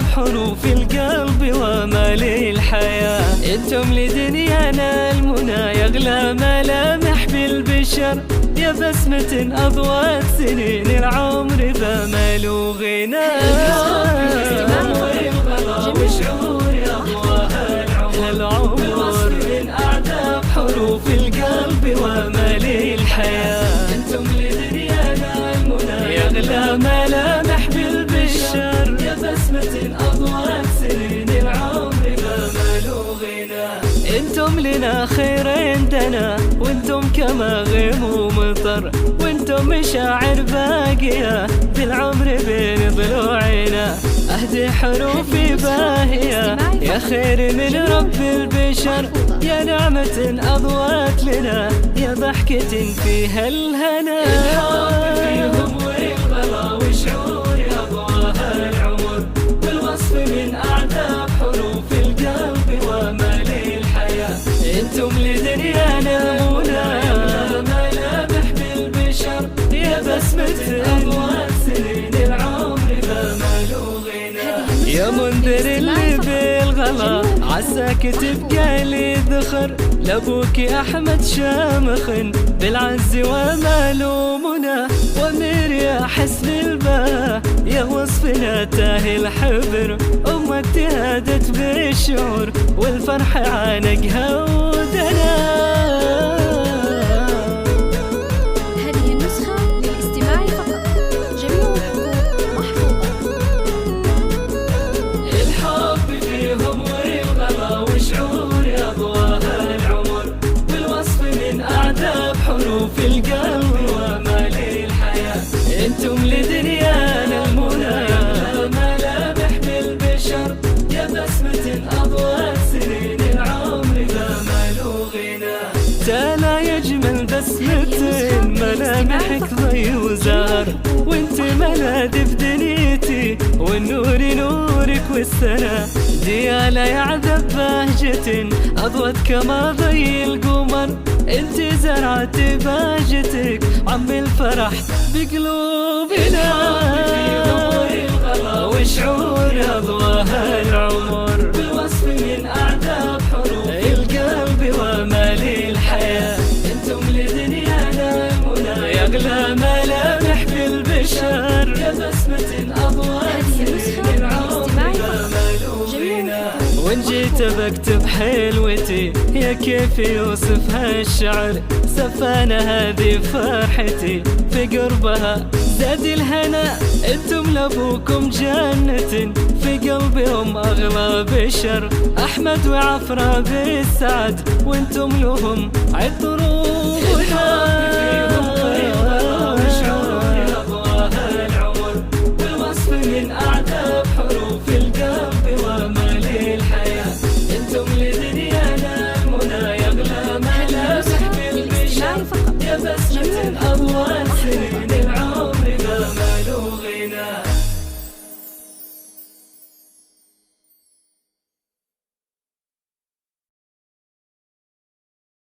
بحروف القلب وامال الحياة. انتم لدنيانا المنى يا اغلى ملامح بالبشر، يا بسمة اضوت سنين العمر بامل وغناء. وشعور اضواء العمر من اعذاب حروف القلب وامال الحياة. انتم لدنيانا المنى يا اغلى ملامح بالبشر، يا بسمة اضوت سنين العمر بامل وغناء. انتم لنا خير عندنا وانتم كما غيم ومطر، وانتم مشاعر باقية بالعمر بين ضلوعنا. اهدي حروفي باهية يا خير من رب البشر، يا نعمة اضوت لنا يا ضحكة فيها الهنا. الحب فيهم والغلا وشعور اضواها العمر، والوصف من اعذاب حروف القلب وامال الحياة. انتم لدنيانا المنى ملامح بالبشر، يا بسمة اضوات سنين العمر بامل وغناء. يا منذر اللي بالغلا عساك تبقى لي ذخر، لابوك احمد شامخ بالعز ومال ومنى. وامير يا حسن البهاء يا وصفنا تاهي الحبر، امك تهادت بالشعور والفرح عانقها ودنا. هذه النسخة للاستماع فقط، جميع الحقوق محفوظة. الحب فيهم والغلا وشعور اضواها العمر، والوصف من اعذاب حروف القلب وامال الحياة. انتم لدنيانا المنى ملامح بالبشر، يا بسمة اضوت سنين العمر بامل وغناء. تالا يجمل بسمة ملامحك ضي وزهر، وانت ملاذ بدنيتي والنور نورك والسنا. ديالا يعذب بهجة اضوت كما ضي القمر، انت زرعت بهجتك عم الفرح بقلوبنا. وشعور اضواها العمر، بالوصف من اعذاب حروف القلب وامال الحياة. انتم لدنيانا المنى يا اغلى ملامح بالبشر، يا بسمة اضوات سنين العمر بامل وغناء. وان جيت بكتب حلوتي يا كيف يوصف هالشعر، سفانة هذه فرحتي في قربها زاد الهنا. انتم لابوكم جنة في قلبهم اغلى بشر، احمد وعفرة بالسعد وانتم لهم عطر وبهاء.